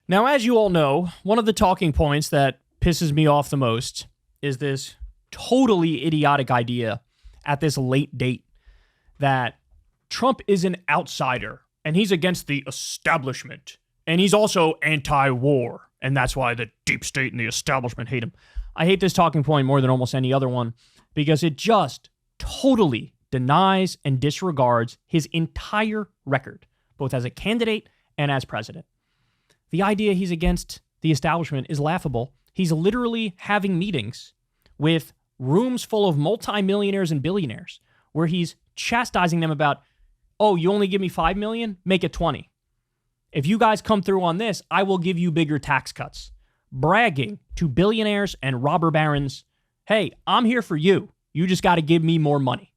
Now, as you all know, one of the talking points that pisses me off the most is this totally idiotic idea at this late date that Trump is an outsider and he's against the establishment and he's also anti-war, and that's why the deep state and the establishment hate him. I hate this talking point more than almost any other one because it just totally denies and disregards his entire record, both as a candidate and as president. The idea he's against the establishment is laughable. He's literally having meetings with rooms full of multimillionaires and billionaires where he's chastising them about, oh, you only give me $5 million? Make it 20. If you guys come through on this, I will give you bigger tax cuts. Bragging to billionaires and robber barons, hey, I'm here for you. You just got to give me more money.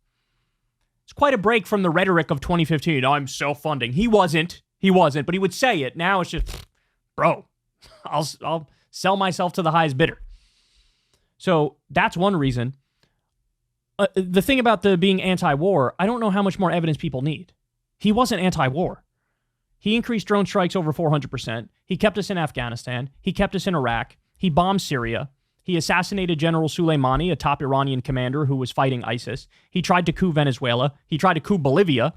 It's quite a break from the rhetoric of 2015. I'm self-funding. He wasn't, but he would say it. Now it's just, bro, I'll sell myself to the highest bidder. So that's one reason. The thing about the being anti-war, I don't know how much more evidence people need. He wasn't anti-war. He increased drone strikes over 400%. He kept us in Afghanistan. He kept us in Iraq. He bombed Syria. He assassinated General Soleimani, a top Iranian commander who was fighting ISIS. He tried to coup Venezuela. He tried to coup Bolivia.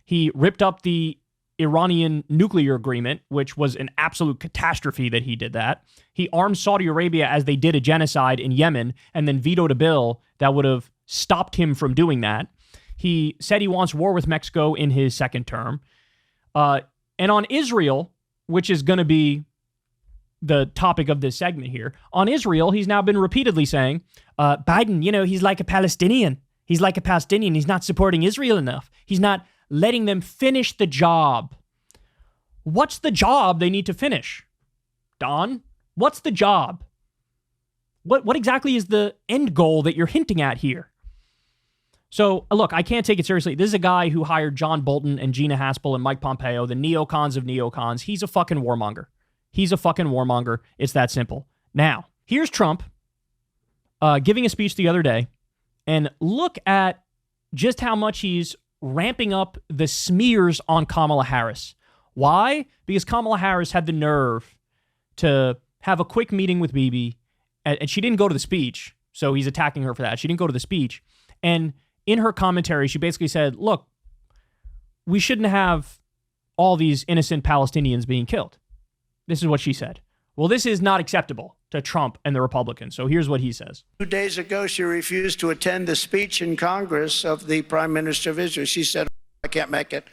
He ripped up the Iranian nuclear agreement, which was an absolute catastrophe that he did that. He armed Saudi Arabia as they did a genocide in Yemen and then vetoed a bill that would have stopped him from doing that. He said he wants war with Mexico in his second term. And on Israel, which is going to be the topic of this segment here, on Israel, he's now been repeatedly saying, Biden, he's like a Palestinian. He's like a Palestinian. He's not supporting Israel enough. He's not letting them finish the job. What's the job they need to finish? Don, what's the job? What exactly is the end goal that you're hinting at here? So, look, I can't take it seriously. This is a guy who hired John Bolton and Gina Haspel and Mike Pompeo, the neocons of neocons. He's a fucking warmonger. He's a fucking warmonger. It's that simple. Now, here's Trump giving a speech the other day, and look at just how much he's ramping up the smears on Kamala Harris. Why? Because Kamala Harris had the nerve to have a quick meeting with Bibi, and she didn't go to the speech, so he's attacking her for that. She didn't go to the speech, and in her commentary, she basically said, look, we shouldn't have all these innocent Palestinians being killed. This is what she said. Well, this is not acceptable to Trump and the Republicans. So here's what he says. 2 days ago, she refused to attend the speech in Congress of the Prime Minister of Israel. She said, I can't make it.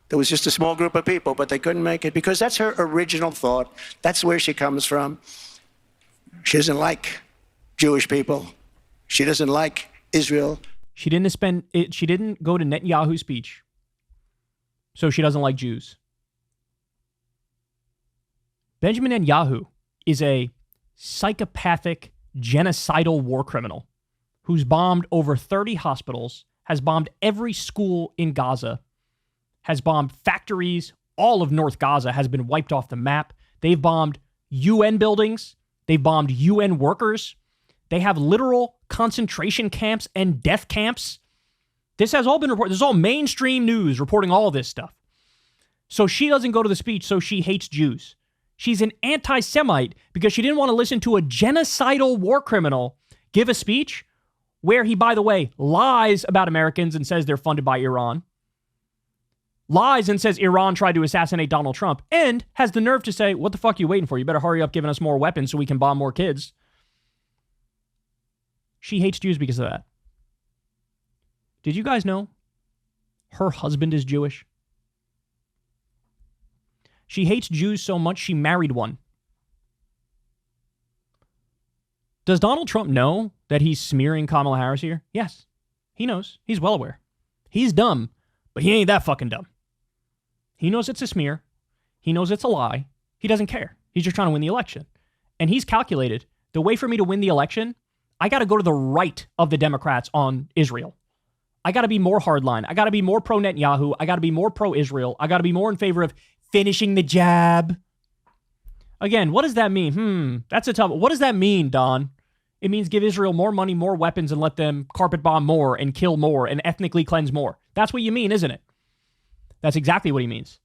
There was just a small group of people, but they couldn't make it because that's her original thought. That's where she comes from. She doesn't like Jewish people. She doesn't like Israel. She didn't go to Netanyahu's speech, so she doesn't like Jews. Benjamin Netanyahu is a psychopathic, genocidal war criminal who's bombed over 30 hospitals, has bombed every school in Gaza, has bombed factories. All of North Gaza has been wiped off the map. They've bombed UN buildings. They've bombed UN workers. They have literal concentration camps and death camps. This has all been reported. This is all mainstream news reporting all of this stuff. So she doesn't go to the speech, so she hates Jews. She's an anti-Semite because she didn't want to listen to a genocidal war criminal give a speech where he, by the way, lies about Americans and says they're funded by Iran. Lies and says Iran tried to assassinate Donald Trump and has the nerve to say, what the fuck are you waiting for? You better hurry up giving us more weapons so we can bomb more kids. She hates Jews because of that. Did you guys know her husband is Jewish? She hates Jews so much she married one. Does Donald Trump know that he's smearing Kamala Harris here? Yes, he knows. He's well aware. He's dumb, but he ain't that fucking dumb. He knows it's a smear. He knows it's a lie. He doesn't care. He's just trying to win the election. And he's calculated the way for me to win the election, I got to go to the right of the Democrats on Israel. I got to be more hardline. I got to be more pro-Netanyahu. I got to be more pro-Israel. I got to be more in favor of finishing the jab. Again, what does that mean? That's a tough. What does that mean, Don? It means give Israel more money, more weapons, and let them carpet bomb more and kill more and ethnically cleanse more. That's what you mean, isn't it? That's exactly what he means.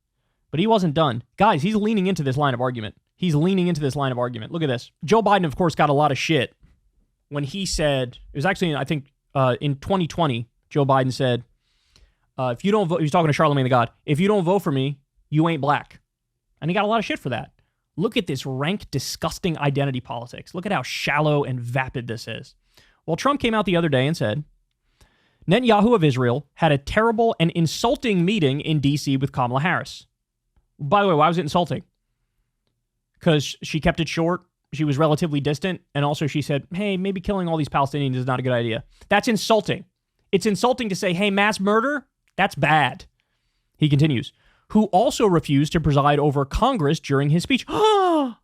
But he wasn't done. Guys, he's leaning into this line of argument. He's leaning into this line of argument. Look at this. Joe Biden, of course, got a lot of shit when he said, it was actually, I think, in 2020, Joe Biden said, if you don't vote, he was talking to Charlemagne the God, if you don't vote for me, you ain't black. And he got a lot of shit for that. Look at this rank, disgusting identity politics. Look at how shallow and vapid this is. Well, Trump came out the other day and said, Netanyahu of Israel had a terrible and insulting meeting in D.C. with Kamala Harris. By the way, why was it insulting? Because she kept it short, she was relatively distant, and also she said, hey, maybe killing all these Palestinians is not a good idea. That's insulting. It's insulting to say, hey, mass murder, that's bad. He continues, who also refused to preside over Congress during his speech. How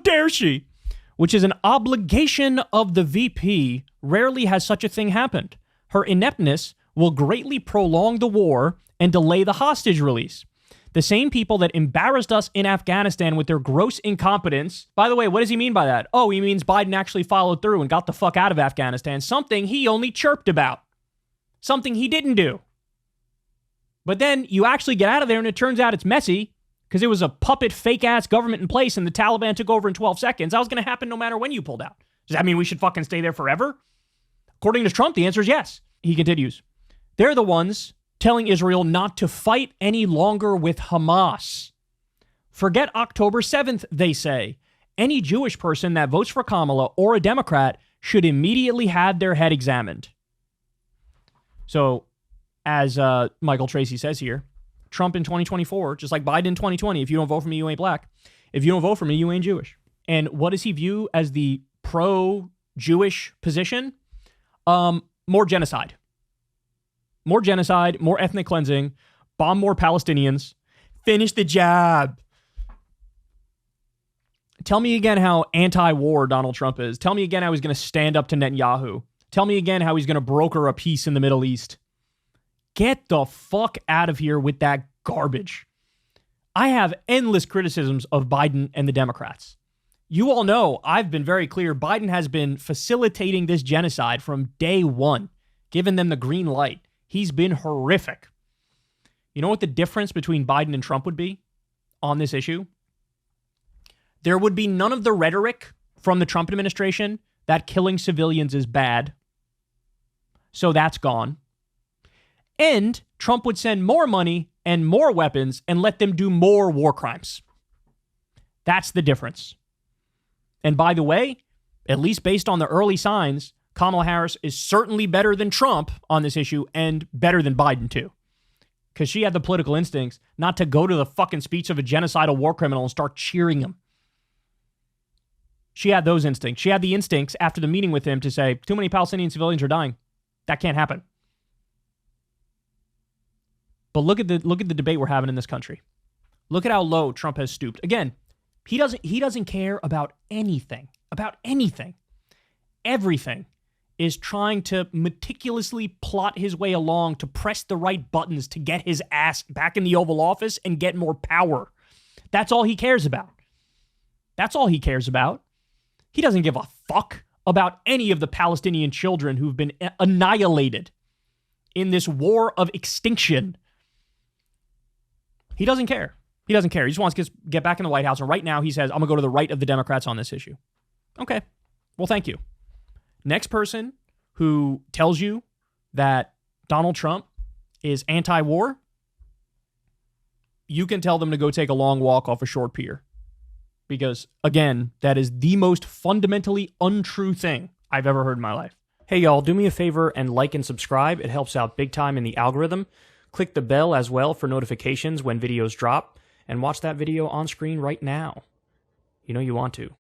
dare she? Which is an obligation of the VP. Rarely has such a thing happened. Her ineptness will greatly prolong the war and delay the hostage release. The same people that embarrassed us in Afghanistan with their gross incompetence. By the way, what does he mean by that? Oh, he means Biden actually followed through and got the fuck out of Afghanistan. Something he only chirped about. Something he didn't do. But then you actually get out of there and it turns out it's messy because it was a puppet fake-ass government in place and the Taliban took over in 12 seconds. That was going to happen no matter when you pulled out. Does that mean we should fucking stay there forever? According to Trump, the answer is yes. He continues. They're the ones telling Israel not to fight any longer with Hamas. Forget October 7th, they say. Any Jewish person that votes for Kamala or a Democrat should immediately have their head examined. So, as Michael Tracy says here, Trump in 2024, just like Biden in 2020, if you don't vote for me, you ain't black. If you don't vote for me, you ain't Jewish. And what does he view as the pro-Jewish position? More genocide. More genocide, more ethnic cleansing, bomb more Palestinians, finish the job. Tell me again how anti-war Donald Trump is. Tell me again how he's going to stand up to Netanyahu. Tell me again how he's going to broker a peace in the Middle East. Get the fuck out of here with that garbage. I have endless criticisms of Biden and the Democrats. You all know I've been very clear. Biden has been facilitating this genocide from day one, giving them the green light. He's been horrific. You know what the difference between Biden and Trump would be on this issue? There would be none of the rhetoric from the Trump administration that killing civilians is bad. So that's gone. And Trump would send more money and more weapons and let them do more war crimes. That's the difference. And by the way, at least based on the early signs, Kamala Harris is certainly better than Trump on this issue and better than Biden too. Because she had the political instincts not to go to the fucking speech of a genocidal war criminal and start cheering him. She had those instincts. She had the instincts after the meeting with him to say, too many Palestinian civilians are dying. That can't happen. But look at the debate we're having in this country. Look at how low Trump has stooped. Again, he doesn't care about anything. About anything. Everything is trying to meticulously plot his way along to press the right buttons to get his ass back in the Oval Office and get more power. That's all he cares about. That's all he cares about. He doesn't give a fuck about any of the Palestinian children who've been annihilated in this war of extinction. He doesn't care. He doesn't care. He just wants to get back in the White House. And right now he says, I'm going to go to the right of the Democrats on this issue. Okay. Well, thank you. Next person who tells you that Donald Trump is anti-war, you can tell them to go take a long walk off a short pier. Because, again, that is the most fundamentally untrue thing I've ever heard in my life. Hey, y'all, do me a favor and like and subscribe. It helps out big time in the algorithm. Click the bell as well for notifications when videos drop. And watch that video on screen right now. You know you want to.